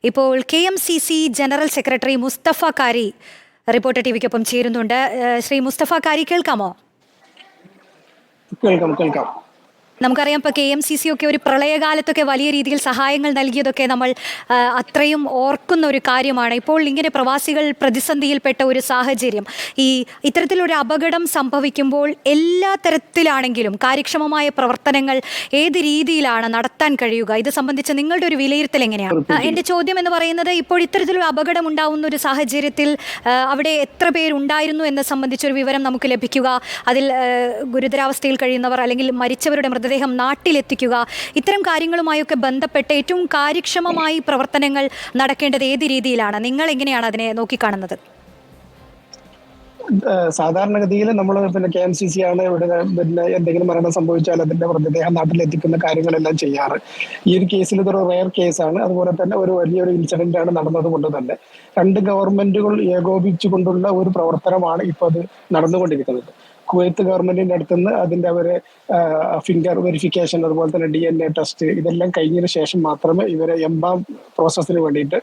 ഇപ്പോൾ KMCC general secretary Mustafa കാരി reporter ടിവിക്കൊപ്പം ചേരുന്നുണ്ട്. ശ്രീ മുസ്തഫ കാരി, കേൾക്കാമോ? കേൾക്കാം. നമുക്കറിയാം, ഇപ്പോൾ KMCC ഒക്കെ ഒരു പ്രളയകാലത്തൊക്കെ വലിയ രീതിയിൽ സഹായങ്ങൾ നൽകിയതൊക്കെ നമ്മൾ അത്രയും ഓർക്കുന്ന ഒരു കാര്യമാണ്. ഇപ്പോൾ ഇങ്ങനെ പ്രവാസികൾ പ്രതിസന്ധിയിൽപ്പെട്ട ഒരു സാഹചര്യം, ഇത്തരത്തിലൊരു അപകടം സംഭവിക്കുമ്പോൾ എല്ലാ തരത്തിലാണെങ്കിലും കാര്യക്ഷമമായ പ്രവർത്തനങ്ങൾ ഏത് രീതിയിലാണ് നടത്താൻ കഴിയുക? ഇത് സംബന്ധിച്ച് നിങ്ങളുടെ ഒരു വിലയിരുത്തൽ എങ്ങനെയാണ്? എൻ്റെ ചോദ്യം എന്ന് പറയുന്നത്, ഇപ്പോൾ ഇത്തരത്തിലൊരു അപകടം ഉണ്ടാവുന്ന ഒരു സാഹചര്യത്തിൽ അവിടെ എത്ര പേരുണ്ടായിരുന്നു എന്നത് സംബന്ധിച്ചൊരു വിവരം നമുക്ക് ലഭിക്കുക, അതിൽ ഗുരുതരാവസ്ഥയിൽ കഴിയുന്നവർ അല്ലെങ്കിൽ മരിച്ചവരുടെ മൃതദേഹം നാട്ടിലെത്തിക്കുക, ഇത്തരം കാര്യങ്ങളുമായൊക്കെ ബന്ധപ്പെട്ട് ഏറ്റവും കാര്യക്ഷമമായി പ്രവർത്തനങ്ങൾ നടക്കേണ്ടത് ഏത് രീതിയിലാണ്? നിങ്ങൾ എങ്ങനെയാണ് അതിനെ നോക്കിക്കാണുന്നത്? സാധാരണഗതിയിൽ നമ്മൾ KMCC ആണ് ഇവിടെ എന്തെങ്കിലും മരണം സംഭവിച്ചാൽ അതിന്റെ മൃതദേഹം നാട്ടിലെത്തിക്കുന്ന കാര്യങ്ങളെല്ലാം ചെയ്യാറ്. ഈ ഒരു കേസിൽ ഇതൊരു റെയർ കേസാണ്. അതുപോലെ തന്നെ ഒരു വലിയൊരു ഇൻസിഡന്റ് ആണ് നടന്നത് കൊണ്ട് തന്നെ രണ്ട് ഗവൺമെന്റുകൾ ഏകോപിച്ചുകൊണ്ടുള്ള ഒരു പ്രവർത്തനമാണ് ഇപ്പോൾ അത് നടന്നുകൊണ്ടിരിക്കുന്നത്. കുവൈത്ത് ഗവൺമെന്റിന്റെ അടുത്തുനിന്ന് അതിന്റെ അവരെ ഫിംഗർ വെരിഫിക്കേഷൻ, അതുപോലെ തന്നെ DNA ടെസ്റ്റ്, ഇതെല്ലാം കഴിഞ്ഞതിന് ശേഷം മാത്രമേ ഇവരെ എംബാം പ്രോസസ്സിന് വേണ്ടിയിട്ട്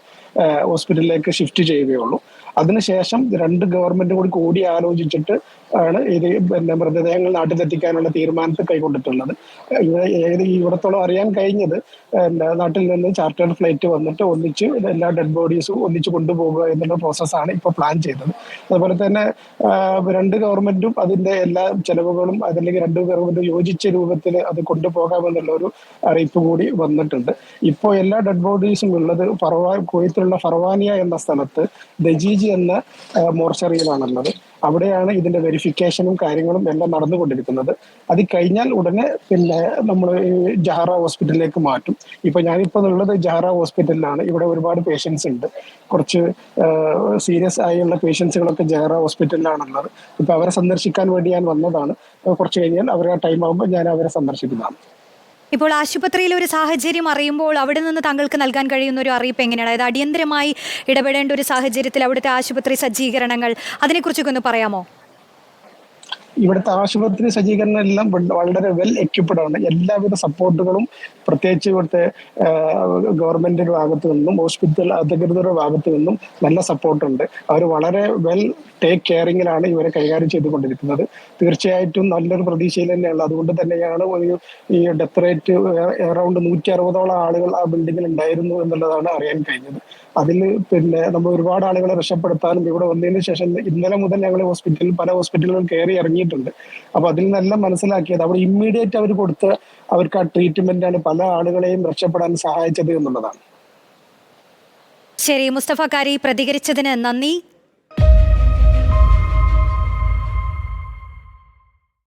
ഹോസ്പിറ്റലിലേക്ക് ഷിഫ്റ്റ് ചെയ്യുകയുള്ളൂ. അതിനുശേഷം രണ്ട് ഗവൺമെന്റ് കൂടി ആലോചിച്ചിട്ട് ആണ് ഇത് മൃതദേഹങ്ങൾ നാട്ടിലെത്തിക്കാനുള്ള തീരുമാനത്തിൽ കൈക്കൊണ്ടിട്ടുള്ളത്. ഇവിടത്തോളം അറിയാൻ കഴിഞ്ഞത്, നാട്ടിൽ നിന്ന് ചാർട്ടേഡ് ഫ്ലൈറ്റ് വന്നിട്ട് ഒന്നിച്ച് എല്ലാ ഡെഡ് ബോഡീസും ഒന്നിച്ച് കൊണ്ടുപോകുക എന്നുള്ള പ്രോസസ്സാണ് ഇപ്പോൾ പ്ലാൻ ചെയ്തത്. അതുപോലെ തന്നെ രണ്ട് ഗവൺമെന്റും അതിന്റെ എല്ലാ ചെലവുകളും അതല്ലെങ്കിൽ രണ്ട് ഗവൺമെന്റും യോജിച്ച രൂപത്തിൽ അത് കൊണ്ടുപോകാമെന്നുള്ള ഒരു അറിയിപ്പ് കൂടി വന്നിട്ടുണ്ട്. ഇപ്പോൾ എല്ലാ ഡെഡ് ബോഡീസും ഉള്ളത് കുവൈത്തിലുള്ള ഫർവാനിയ എന്ന സ്ഥലത്ത് ദജീജ് എന്ന മോർച്ചറിയിലാണുള്ളത്. അവിടെയാണ് ഇതിന്റെ വെരിഫിക്കേഷനും കാര്യങ്ങളും എല്ലാം നടന്നുകൊണ്ടിരിക്കുന്നത്. അത് കഴിഞ്ഞാൽ ഉടനെ നമ്മൾ ജഹറ ഹോസ്പിറ്റലിലേക്ക് മാറ്റും. ഞാനിപ്പോൾ ഉള്ളത് ജഹറ ഹോസ്പിറ്റലിലാണ്. ഇവിടെ ഒരുപാട് പേഷ്യൻസ് ഉണ്ട്. കുറച്ച് സീരിയസ് ആയുള്ള പേഷ്യൻസുകളൊക്കെ ജഹറ ഹോസ്പിറ്റലിലാണുള്ളത്. അവരെ സന്ദർശിക്കാൻ വേണ്ടി ഞാൻ വന്നതാണ്. കുറച്ച് കഴിഞ്ഞാൽ അവരുടെ ടൈം ആകുമ്പോൾ ഞാൻ അവരെ സന്ദർശിക്കുന്നതാണ്. ഇപ്പോൾ ആശുപത്രിയിലെ ഒരു സാഹചര്യം അറിയുമ്പോൾ അവിടെ നിന്ന് താങ്കൾക്ക് നൽകാൻ കഴിയുന്ന ഒരു അറിയിപ്പ് എങ്ങനെയാണ്? അതായത് അടിയന്തരമായി ഇടപെടേണ്ട ഒരു സാഹചര്യത്തിൽ അവിടുത്തെ ആശുപത്രി സജ്ജീകരണങ്ങൾ, അതിനെക്കുറിച്ചൊക്കെ ഒന്ന് പറയാമോ? ഇവിടുത്തെ ആശുപത്രി സജ്ജീകരണം എല്ലാം വളരെ വെൽ എക്യുപ്ഡ് ആണ്. എല്ലാവിധ സപ്പോർട്ടുകളും പ്രത്യേകിച്ച് ഇവിടുത്തെ ഗവൺമെന്റിന്റെ ഭാഗത്തു നിന്നും ഹോസ്പിറ്റൽ അധികൃതരുടെ ഭാഗത്തു നിന്നും നല്ല സപ്പോർട്ടുണ്ട്. അവർ വളരെ വെൽ ടേക്ക് കെയറിങ്ങിലാണ് ഇവരെ കൈകാര്യം ചെയ്തുകൊണ്ടിരിക്കുന്നത്. തീർച്ചയായിട്ടും നല്ലൊരു പ്രതീക്ഷയിൽ തന്നെയാണ്. അതുകൊണ്ട് തന്നെയാണ് ഈ ഡെത്ത് റേറ്റ് അറൗണ്ട് 160ഓളം ആളുകൾ ആ ബിൽഡിങ്ങിൽ ഉണ്ടായിരുന്നു എന്നുള്ളതാണ് അറിയാൻ കഴിഞ്ഞത്. അതിൽ നമ്മൾ ഒരുപാട് ആളുകളെ രക്ഷപ്പെടുത്താനും ഇവിടെ വന്നതിന് ശേഷം ഇന്നലെ മുതൽ ഞങ്ങൾ പല ഹോസ്പിറ്റലുകളിൽ കയറി ഇറങ്ങിയിട്ടുണ്ട്. അപ്പൊ അതിൽ നിന്നെല്ലാം മനസ്സിലാക്കിയത് അവിടെ ഇമ്മീഡിയറ്റ് അവർ കൊടുത്ത അവർക്ക് ആ ട്രീറ്റ്മെന്റാണ് പല ആളുകളെയും രക്ഷപ്പെടാൻ സഹായിച്ചത് എന്നുള്ളതാണ്. ശരി, മുസ്തഫ കാരി, പ്രതികരിച്ചതിന് നന്ദി.